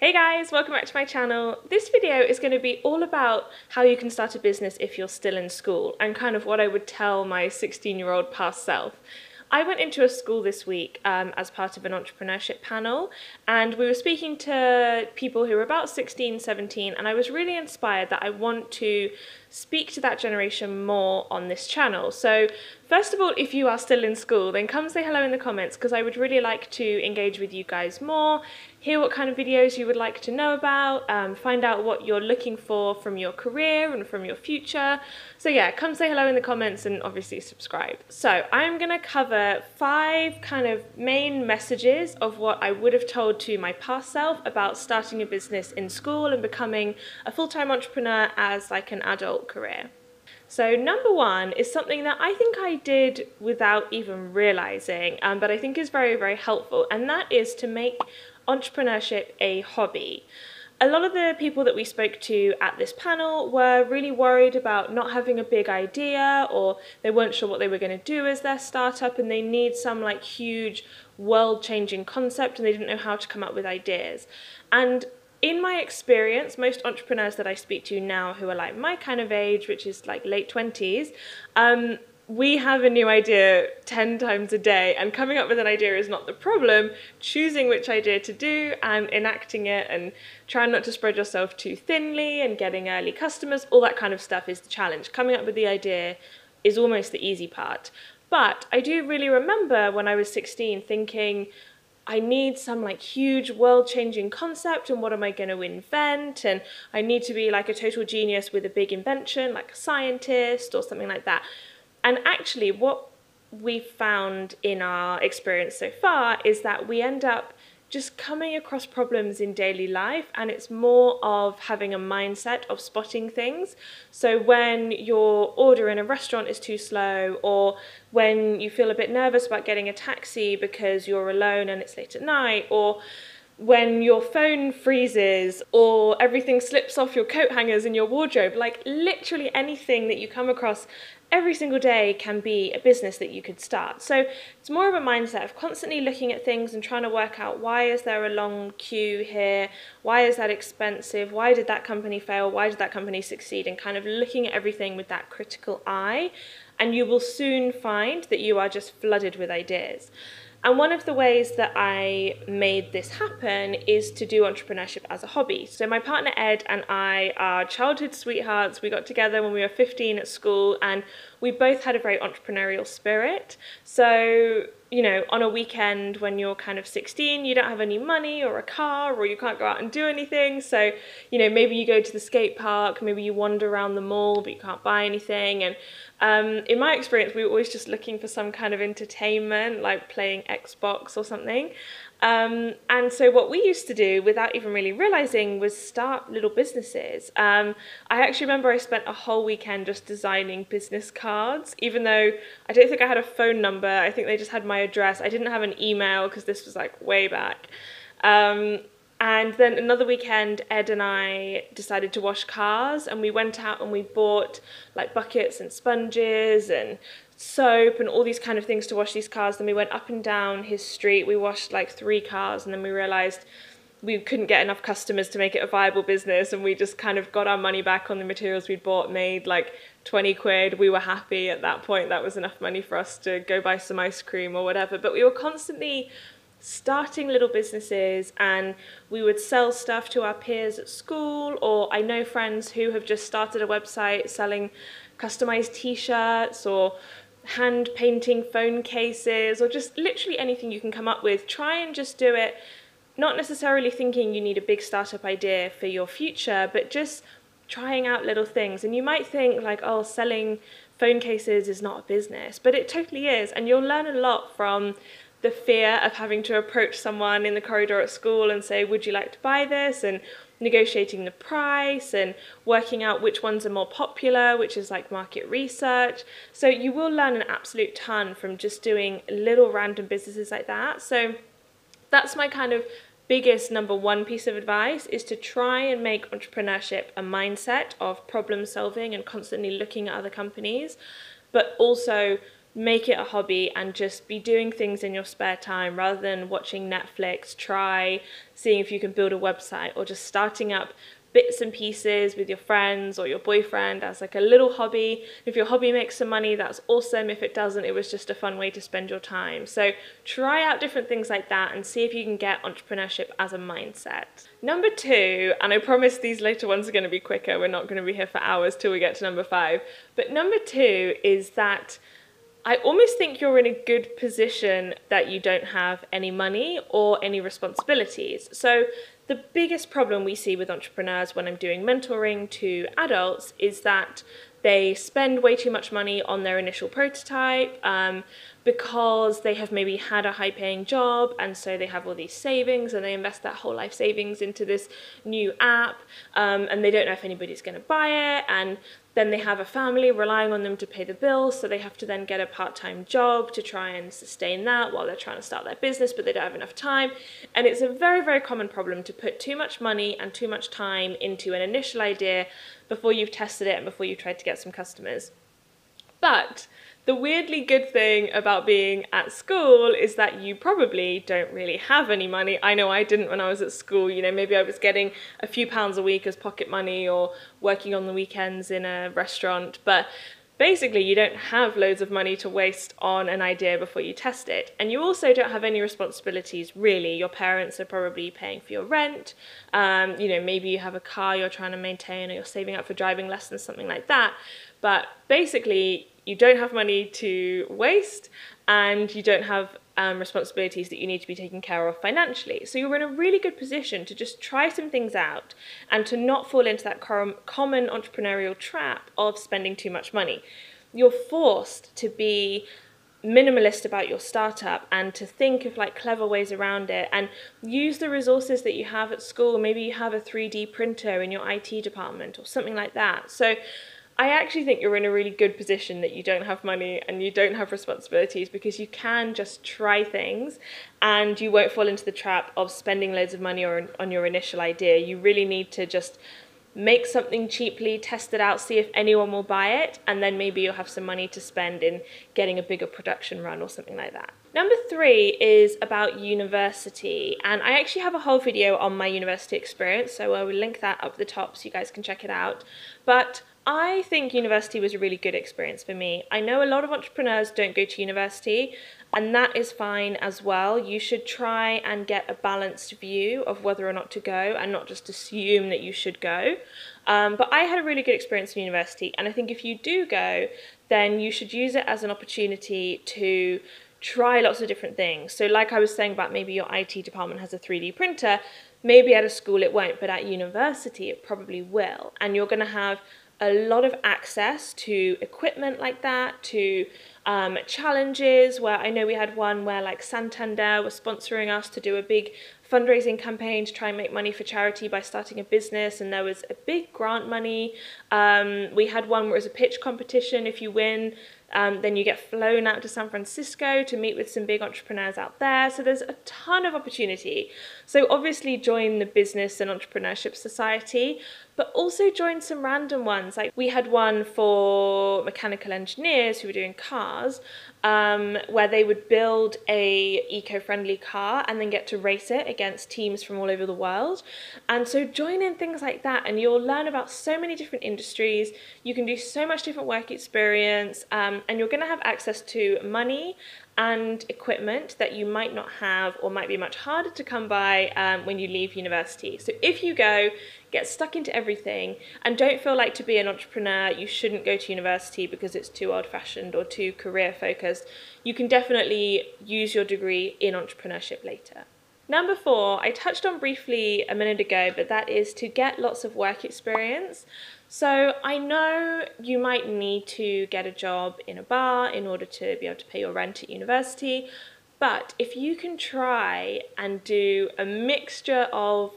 Hey guys, welcome back to my channel. This video is going to be all about how you can start a business if you're still in school and kind of what I would tell my 16-year-old past self. I went into a school this week as part of an entrepreneurship panel, and we were speaking to people who were about 16, 17, and I was really inspired that I want to speak to that generation more on this channel. So first of all, if you are still in school, then come say hello in the comments, because I would really like to engage with you guys more, hear what kind of videos you would like to know about, find out what you're looking for from your career and from your future. So yeah, come say hello in the comments and obviously subscribe. So I'm going to cover 5 kind of main messages of what I would have told to my past self about starting a business in school and becoming a full-time entrepreneur as like an adult career. So number 1 is something that I think I did without even realizing, but I think is very, very helpful, and that is to make entrepreneurship a hobby. A lot of the people that we spoke to at this panel were really worried about not having a big idea, or they weren't sure what they were going to do as their startup, and they need some like huge world-changing concept and they didn't know how to come up with ideas. And in my experience, most entrepreneurs that I speak to now who are like my kind of age, which is like late 20s, we have a new idea 10 times a day, and coming up with an idea is not the problem. Choosing which idea to do and enacting it and trying not to spread yourself too thinly and getting early customers, all that kind of stuff is the challenge. Coming up with the idea is almost the easy part. But I do really remember when I was 16 thinking, I need some like huge world-changing concept, and what am I going to invent? And I need to be like a total genius with a big invention, like a scientist or something like that. And actually what we've found in our experience so far is that we end up just coming across problems in daily life, and it's more of having a mindset of spotting things. So when your order in a restaurant is too slow, or when you feel a bit nervous about getting a taxi because you're alone and it's late at night, or when your phone freezes or everything slips off your coat hangers in your wardrobe, like literally anything that you come across every single day can be a business that you could start. So it's more of a mindset of constantly looking at things and trying to work out, why is there a long queue here? Why is that expensive? Why did that company fail? Why did that company succeed? And kind of looking at everything with that critical eye, and you will soon find that you are just flooded with ideas. And one of the ways that I made this happen is to do entrepreneurship as a hobby. So my partner Ed and I are childhood sweethearts. We got together when we were 15 at school, and we both had a very entrepreneurial spirit. So, you know, on a weekend when you're kind of 16, you don't have any money or a car, or you can't go out and do anything. So, you know, maybe you go to the skate park, maybe you wander around the mall, but you can't buy anything. And in my experience, we were always just looking for some kind of entertainment, like playing Xbox or something. And so what we used to do, without even really realizing, was start little businesses. I actually remember I spent a whole weekend just designing business cards, even though I don't think I had a phone number. I think they just had my address. I didn't have an email because this was like way back. And then another weekend, Ed and I decided to wash cars, and we went out and we bought like buckets and sponges and soap and all these kind of things to wash these cars. Then we went up and down his street. We washed like 3 cars, and then we realized we couldn't get enough customers to make it a viable business, and we just kind of got our money back on the materials we'd bought, made like 20 quid. We were happy at that point. That was enough money for us to go buy some ice cream or whatever. But we were constantly starting little businesses, and we would sell stuff to our peers at school, or I know friends who have just started a website selling customized t-shirts or hand painting phone cases, or just literally anything you can come up with. Try and just do it, not necessarily thinking you need a big startup idea for your future, but just trying out little things. And you might think like, oh, selling phone cases is not a business, but it totally is. And you'll learn a lot from the fear of having to approach someone in the corridor at school and say, would you like to buy this? And negotiating the price and working out which ones are more popular, which is like market research. So you will learn an absolute ton from just doing little random businesses like that. So that's my kind of biggest number 1 piece of advice, is to try and make entrepreneurship a mindset of problem solving and constantly looking at other companies, but also make it a hobby and just be doing things in your spare time rather than watching Netflix. Try seeing if you can build a website or just starting up bits and pieces with your friends or your boyfriend as like a little hobby. If your hobby makes some money, that's awesome. If it doesn't, it was just a fun way to spend your time. So try out different things like that and see if you can get entrepreneurship as a mindset. Number 2, and I promise these later ones are going to be quicker, we're not going to be here for hours till we get to number 5, but number 2 is that I almost think you're in a good position that you don't have any money or any responsibilities. So the biggest problem we see with entrepreneurs when I'm doing mentoring to adults is that they spend way too much money on their initial prototype because they have maybe had a high-paying job, and so they have all these savings and they invest their whole life savings into this new app, and they don't know if anybody's going to buy it, and then they have a family relying on them to pay the bills, so they have to then get a part-time job to try and sustain that while they're trying to start their business, but they don't have enough time. And it's a very, very common problem to put too much money and too much time into an initial idea before you've tested it and before you've tried to get some customers. But the weirdly good thing about being at school is that you probably don't really have any money. I know I didn't when I was at school. You know, maybe I was getting a few pounds a week as pocket money or working on the weekends in a restaurant, but basically you don't have loads of money to waste on an idea before you test it. And you also don't have any responsibilities, really. Your parents are probably paying for your rent. You know, maybe you have a car you're trying to maintain, or you're saving up for driving lessons, something like that. But basically, you don't have money to waste, and you don't have responsibilities that you need to be taken care of financially. So you're in a really good position to just try some things out and to not fall into that common entrepreneurial trap of spending too much money. You're forced to be minimalist about your startup and to think of like clever ways around it and use the resources that you have at school. Maybe you have a 3D printer in your IT department or something like that. So I actually think you're in a really good position that you don't have money and you don't have responsibilities, because you can just try things and you won't fall into the trap of spending loads of money on your initial idea. You really need to just make something cheaply, test it out, see if anyone will buy it, and then maybe you'll have some money to spend in getting a bigger production run or something like that. Number 3 is about university, and I actually have a whole video on my university experience, so I will link that up the top so you guys can check it out. But I think university was a really good experience for me. I know a lot of entrepreneurs don't go to university, and that is fine as well. You should try and get a balanced view of whether or not to go and not just assume that you should go. But I had a really good experience in university, and I think if you do go, then you should use it as an opportunity to try lots of different things. So like I was saying about maybe your IT department has a 3D printer, maybe at a school it won't, but at university it probably will. And you're going to have a lot of access to equipment like that, to challenges, where I know we had one where like Santander was sponsoring us to do a big fundraising campaign to try and make money for charity by starting a business, and there was a big grant money. We had one where it was a pitch competition. If you win, then you get flown out to San Francisco to meet with some big entrepreneurs out there. So there's a ton of opportunity. So obviously join the Business and Entrepreneurship Society, but also join some random ones. Like we had one for mechanical engineers who were doing cars, where they would build a eco-friendly car and then get to race it against teams from all over the world. And so join in things like that, and you'll learn about so many different industries. You can do so much different work experience, and you're going to have access to money and equipment that you might not have or might be much harder to come by when you leave university. So if you go, get stuck into everything, and don't feel like to be an entrepreneur you shouldn't go to university because it's too old-fashioned or too career-focused. You can definitely use your degree in entrepreneurship later. Number 4, I touched on briefly a minute ago, but that is to get lots of work experience. So I know you might need to get a job in a bar in order to be able to pay your rent at university, but if you can try and do a mixture of,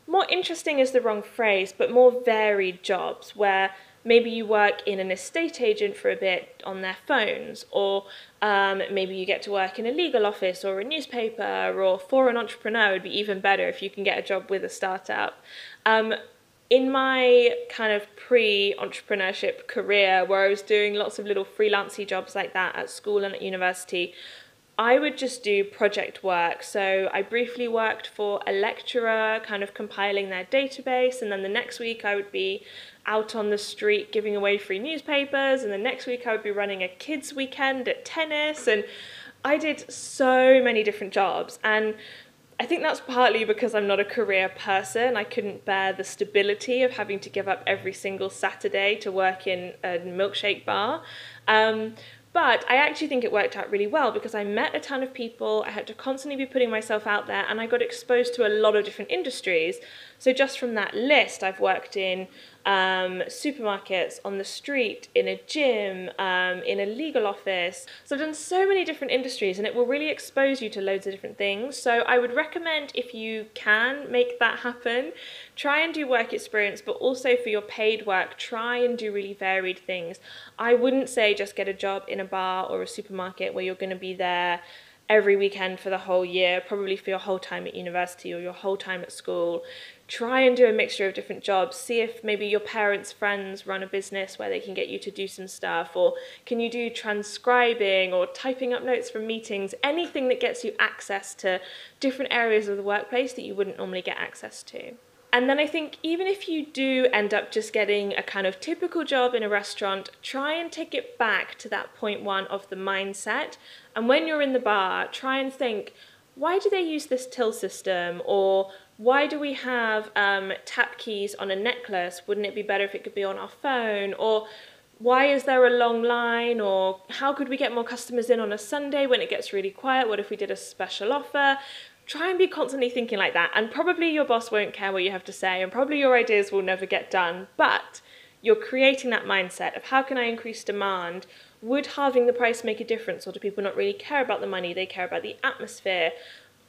more interesting is the wrong phrase, but more varied jobs, where maybe you work in an estate agent for a bit on their phones, or maybe you get to work in a legal office or a newspaper, or for an entrepreneur it would be even better if you can get a job with a startup. In my kind of pre-entrepreneurship career, where I was doing lots of little freelancey jobs like that at school and at university, I would just do project work. So I briefly worked for a lecturer, kind of compiling their database, and then the next week I would be out on the street giving away free newspapers, and the next week I would be running a kids' weekend at tennis, and I did so many different jobs. And I think that's partly because I'm not a career person. I couldn't bear the stability of having to give up every single Saturday to work in a milkshake bar. But I actually think it worked out really well because I met a ton of people, I had to constantly be putting myself out there, and I got exposed to a lot of different industries. So just from that list, I've worked in supermarkets, on the street, in a gym, in a legal office. So I've done so many different industries, and it will really expose you to loads of different things. So I would recommend, if you can make that happen, try and do work experience, but also for your paid work, try and do really varied things. I wouldn't say just get a job in a bar or a supermarket where you're going to be there every weekend for the whole year, probably for your whole time at university or your whole time at school. Try and do a mixture of different jobs. See if maybe your parents' friends run a business where they can get you to do some stuff, or can you do transcribing or typing up notes from meetings, anything that gets you access to different areas of the workplace that you wouldn't normally get access to. And then I think even if you do end up just getting a kind of typical job in a restaurant, try and take it back to that point one of the mindset. And when you're in the bar, try and think, why do they use this till system? Or why do we have tap keys on a necklace? Wouldn't it be better if it could be on our phone? Or why is there a long line? Or how could we get more customers in on a Sunday when it gets really quiet? What if we did a special offer? Try and be constantly thinking like that, and probably your boss won't care what you have to say, and probably your ideas will never get done, but you're creating that mindset of how can I increase demand? Would halving the price make a difference, or do people not really care about the money, they care about the atmosphere?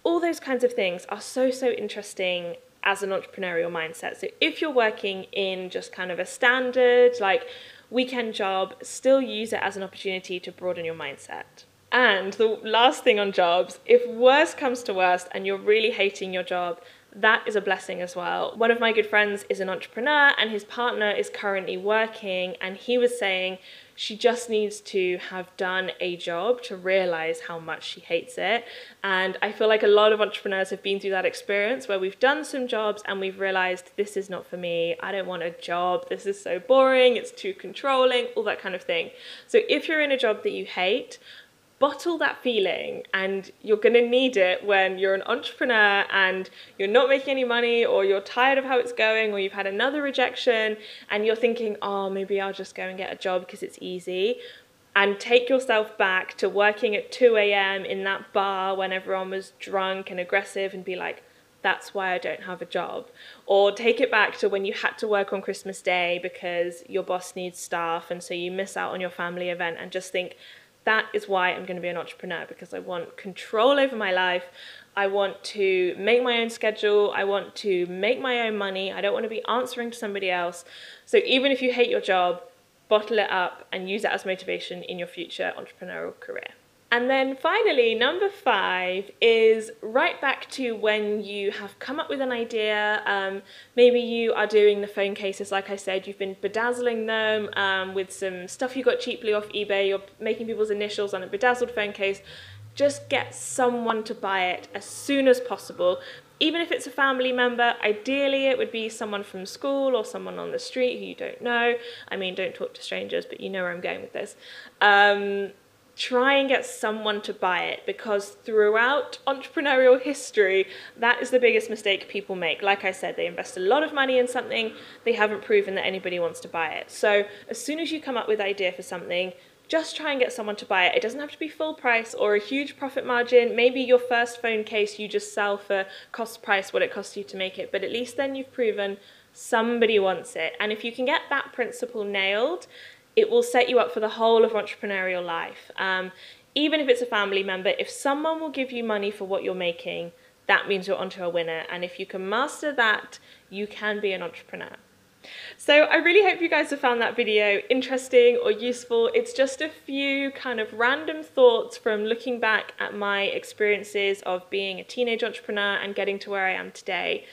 All those kinds of things are so interesting as an entrepreneurial mindset. So if you're working in just kind of a standard like weekend job, still use it as an opportunity to broaden your mindset. And the last thing on jobs, if worst comes to worst and you're really hating your job, that is a blessing as well. One of my good friends is an entrepreneur and his partner is currently working, and he was saying she just needs to have done a job to realize how much she hates it. And I feel like a lot of entrepreneurs have been through that experience where we've done some jobs and we've realized this is not for me. I don't want a job. This is so boring. It's too controlling, all that kind of thing. So if you're in a job that you hate, bottle that feeling, and you're going to need it when you're an entrepreneur and you're not making any money, or you're tired of how it's going, or you've had another rejection and you're thinking, oh, maybe I'll just go and get a job because it's easy. And take yourself back to working at 2 a.m. in that bar when everyone was drunk and aggressive, and be like, that's why I don't have a job. Or take it back to when you had to work on Christmas Day because your boss needs staff and so you miss out on your family event, and just think, that is why I'm going to be an entrepreneur, because I want control over my life. I want to make my own schedule. I want to make my own money. I don't want to be answering to somebody else. So even if you hate your job, bottle it up and use it as motivation in your future entrepreneurial career. And then finally, number 5 is right back to when you have come up with an idea. Maybe you are doing the phone cases, like I said, you've been bedazzling them with some stuff you got cheaply off eBay, you're making people's initials on a bedazzled phone case. Just get someone to buy it as soon as possible. Even if it's a family member, ideally it would be someone from school or someone on the street who you don't know. I mean, don't talk to strangers, but you know where I'm going with this. Try and get someone to buy it, because throughout entrepreneurial history, that is the biggest mistake people make. Like I said, they invest a lot of money in something, they haven't proven that anybody wants to buy it. So as soon as you come up with an idea for something, just try and get someone to buy it. It doesn't have to be full price or a huge profit margin. Maybe your first phone case you just sell for cost price what it costs you to make it, but at least then you've proven somebody wants it. And if you can get that principle nailed, it will set you up for the whole of entrepreneurial life. Even if it's a family member, if someone will give you money for what you're making, that means you're onto a winner. And if you can master that, you can be an entrepreneur. So I really hope you guys have found that video interesting or useful. It's just a few kind of random thoughts from looking back at my experiences of being a teenage entrepreneur and getting to where I am today.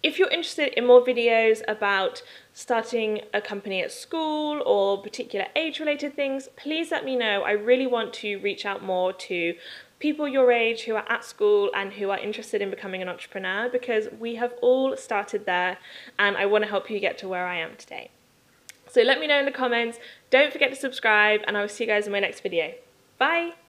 If you're interested in more videos about starting a company at school or particular age-related things, please let me know. I really want to reach out more to people your age who are at school and who are interested in becoming an entrepreneur, because we have all started there and I want to help you get to where I am today. So let me know in the comments. Don't forget to subscribe, and I will see you guys in my next video. Bye!